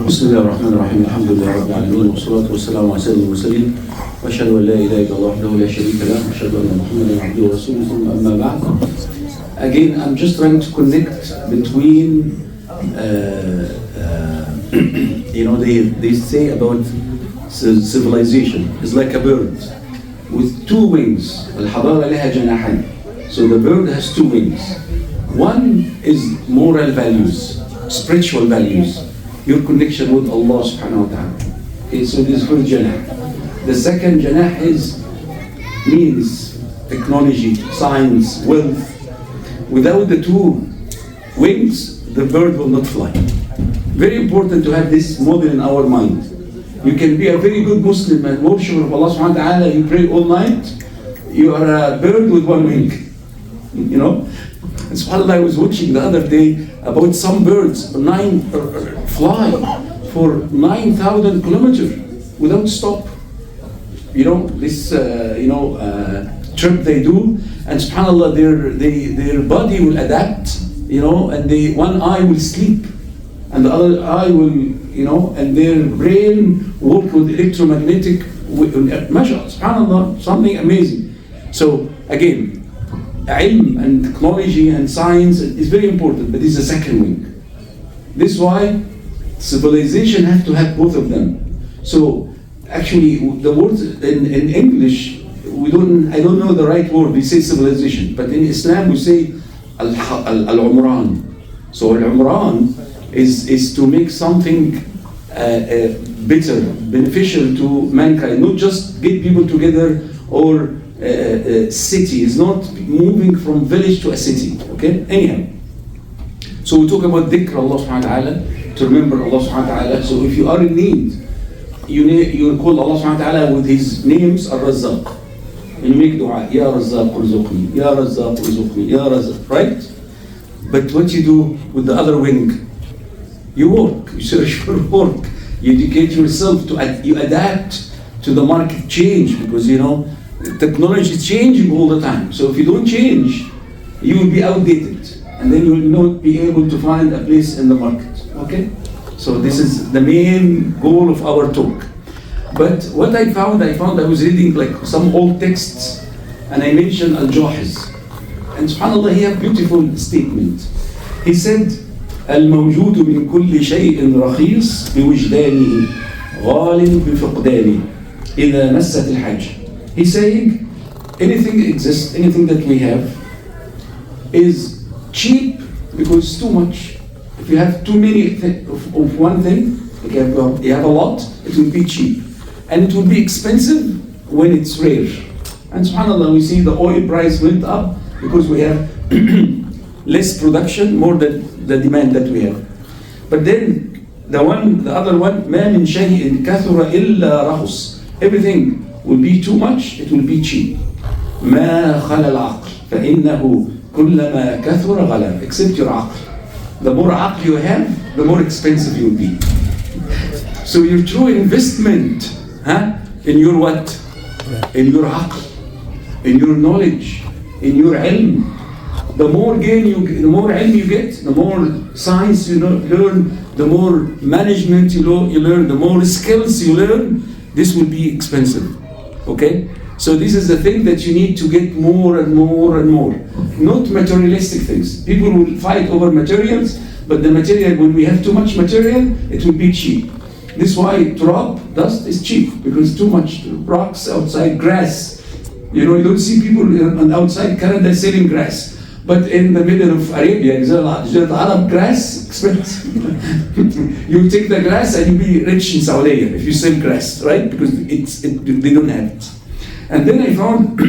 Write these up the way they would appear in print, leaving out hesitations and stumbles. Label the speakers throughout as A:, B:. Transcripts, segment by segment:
A: بسم الله الرحمن الرحيم الحمد لله رب العالمين والصلاة والسلام على سيد المرسلين وأشهد أن لا إله إلا الله وحده لا شريك له وأشهد أن محمدا عبده ورسوله ثم أما بعد. Again, I'm just trying to connect between they say about civilization is like a bird with two wings. الحضارة لها جناحين. So the bird has two wings. One is moral values, spiritual values, your connection with Allah subhanahu wa ta'ala. Okay, so this is first janah. The second janah is means, technology, science, wealth. Without the two wings, the bird will not fly. Very important to have this model in our mind. You can be a very good Muslim and worshiper of Allah subhanahu wa ta'ala, you pray all night, you are a bird with one wing. You know? And subhanAllah, I was watching the other day about some birds fly for 9,000 kilometers without stop. You know, this trip they do, and subhanAllah, their body will adapt, you know, and one eye will sleep, and the other eye will, you know, and their brain work with electromagnetic, subhanAllah, something amazing. So again, ilm and technology and science is very important, but it's the second wing. This is why civilization have to have both of them. So actually, the word in English, I don't know the right word, we say civilization, but in Islam we say al-umran. So al-umran is to make something better, beneficial to mankind, not just get people together or city. Is not moving from village to a city. Okay? Anyhow. So we talk about Dhikr Allah subhanahu wa ta'ala, to remember Allah subhanahu wa ta'ala. So if you are in need, you call Allah subhanahu wa ta'ala with his names Ar-Razzaq. And you make dua, Ya Razzaq urzuqni, Ya Razzaq urzuqni, Ya Razzaq, right? But what you do with the other wing? You work, you search for work, you educate yourself, you adapt to the market change, because you know, technology is changing all the time. So if you don't change, you will be outdated, and then you will not be able to find a place in the market. Okay? So this is the main goal of our talk. But what I found I was reading like some old texts, and I mentioned Al-Jahiz. And subhanAllah, he had a beautiful statement. He said, الموجود من كل شيء رخيص بوجدانه غال بفقدانه إذا مست الحاجة. He's saying, anything exists, anything that we have is cheap because it's too much. If you have too many of one thing, you have a lot, it will be cheap. And it will be expensive when it's rare. And subhanAllah, we see the oil price went up because we have less production, more than the demand that we have. But then the other one, ما من شيء كثر إلا رخص. Everything will be too much, it will be cheap. ما خلا العقل فإنه كلما كثر غلا. Except your عقل. The more عقل you have, the more expensive you will be. So your true investment, in your what? In your عقل, in your knowledge, in your ilm. The more the more ilm you get, the more science you learn, the more management you learn, the more skills you learn, this will be expensive. Okay? So this is the thing that you need to get more and more and more. Not materialistic things. People will fight over materials, but the material, when we have too much material, it will be cheap. This is why turab, dust, is cheap, because too much rocks outside, grass. You know, you don't see people on outside Canada selling grass. But in the middle of Arabia, Arab grass, expensive. You take the grass and you'll be rich in Saudi if you sell grass, right? Because they don't have it. And then I found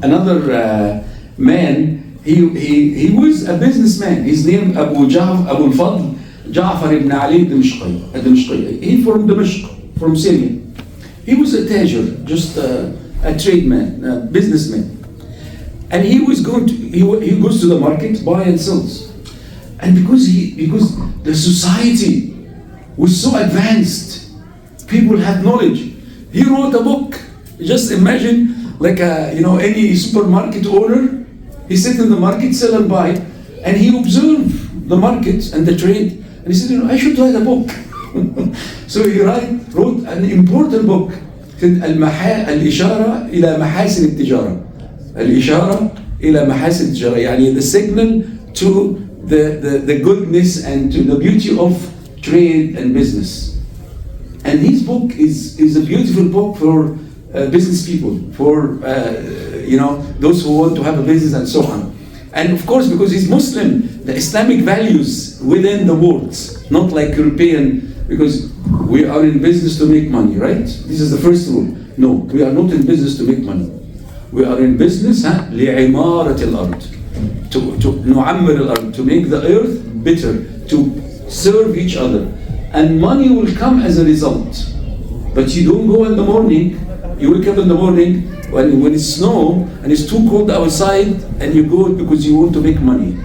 A: another man. He was a businessman. His name Abu al-Fadl Ja'far ibn Ali Dimashqi. He from Dimashq, from Syria. He was a tajir, just a tradesman, a businessman. And he goes to the market, buy and sells. And because the society was so advanced, people had knowledge. He wrote a book. Just imagine, like any supermarket owner, he sit in the market, sell and buy, and he observed the market and the trade, and he said, I should write a book. So he wrote an important book, الإشارة إلى محاسن التجارة. الإشارة إلى محاسن التجارة, يعني the signal to the goodness and to the beauty of trade and business. And his book is a beautiful book for business people, for those who want to have a business and so on. And of course, because he's Muslim, the Islamic values within the words, not like European, because we are in business to make money, right? This is the first rule. No, we are not in business to make money. We are in business لعمارة الأرض, to نعمر الأرض, to make the earth better, to serve each other. And money will come as a result. But you don't go in the morning, you wake up in the morning when it's snow and it's too cold outside and you go because you want to make money.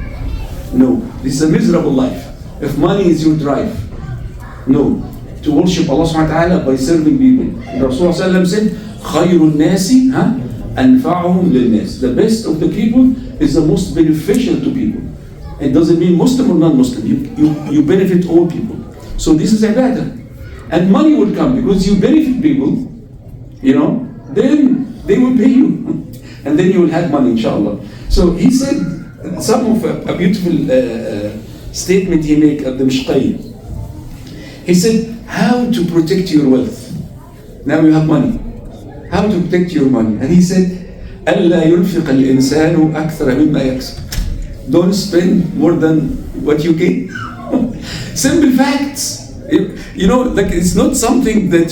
A: No, this is a miserable life. If money is your drive, no. To worship Allah subhanahu wa ta'ala by serving people. The Rasul said, خَيْرُ النَّاسِ أَنْفَعُهُمْ لِلنَّاسِ. The best of the people is the most beneficial to people. It doesn't mean Muslim or non-Muslim. You benefit all people. So this is ibadah. And money will come because you benefit people, then they will pay you. And then you will have money, inshallah. So he said, some of a beautiful statement he made at the Mishqai. He said, how to protect your wealth. Now you have money. How to protect your money. And he said, أَلَّا يُنْفِقَ الْإِنسَانُ أَكْثَرَ مِمَّا يَكْسَبُ. Don't spend more than what you gain. Simple facts. Like it's not something that,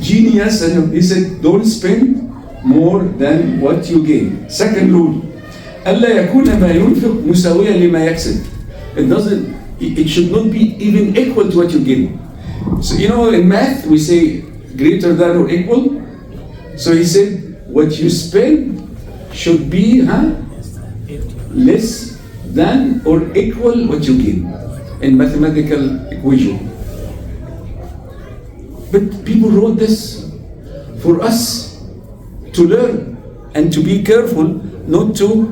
A: genius. And he said, don't spend more than what you gain. Second rule, أَلَّا يَكُونَ مَا يُنْفِقْ مُسَاوِيًا لِمَا يَكْسَبُ. It should not be even equal to what you gain. So, in math, we say greater than or equal. So he said, what you spend should be less than or equal what you gain in mathematical equation. But people wrote this for us to learn and to be careful not to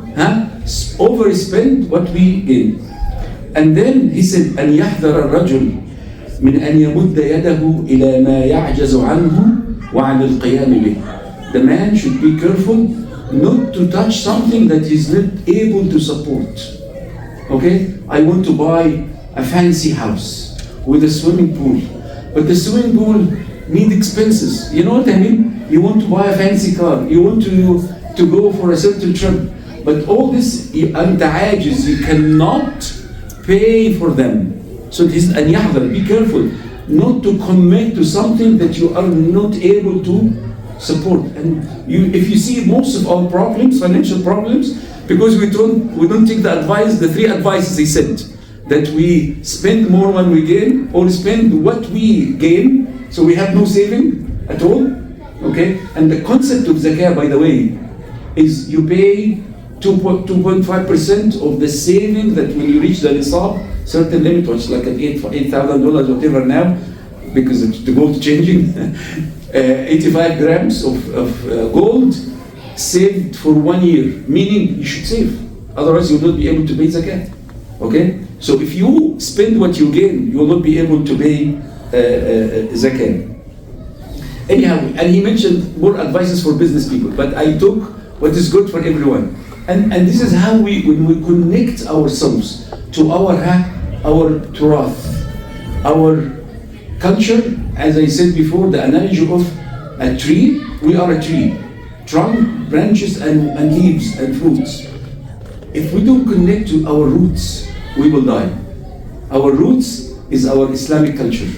A: overspend what we gain. And then he said, أن يحذر الرجل من أن يمد يده إلى ما يعجز عنه وعن القيام به. The man should be careful not to touch something that he's not able to support. Okay? I want to buy a fancy house with a swimming pool. But the swimming pool needs expenses. You know what I mean? You want to buy a fancy car. You want to go for a certain trip. But all this, أنت عاجز, you cannot pay for them. So this is أن يحذر, be careful not to commit to something that you are not able to support. And if you see most of our problems, financial problems, because we don't take the advice, the three advices he said, that we spend more when we gain, or spend what we gain, so we have no saving at all. Okay? And the concept of zakah, by the way, is you pay 2.5% of the saving that when you reach the nisab, certain limit, which is like at $8,000, whatever now, because the gold changing, 85 grams of gold saved for 1 year, meaning you should save. Otherwise you will not be able to pay zakat. Okay? So if you spend what you gain, you will not be able to pay zakat. Anyhow, and he mentioned more advices for business people, but I took what is good for everyone. And this is how when we connect ourselves to our turath, our culture. As I said before, the analogy of a tree, we are a tree, trunk, branches, and leaves and fruits. If we don't connect to our roots, we will die. Our roots is our Islamic culture.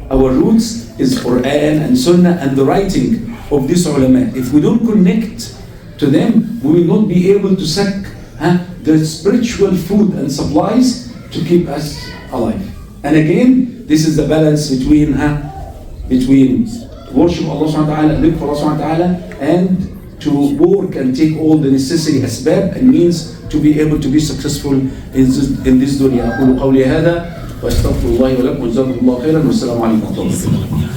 A: Our roots is Quran and Sunnah and the writing of these ulama. If we don't connect to them, we will not be able to suck the spiritual food and supplies to keep us alive. And again, this is the balance between worship Allah subhanahu wa ta'ala, live for Allah subhanahu wa ta'ala, and to work and take all the necessary asbab and means to be able to be successful in this dunya. أقول قولي هذا وأستغفر الله ولكم وجزاكم الله خيرا والسلام عليكم ورحمة الله وبركاته.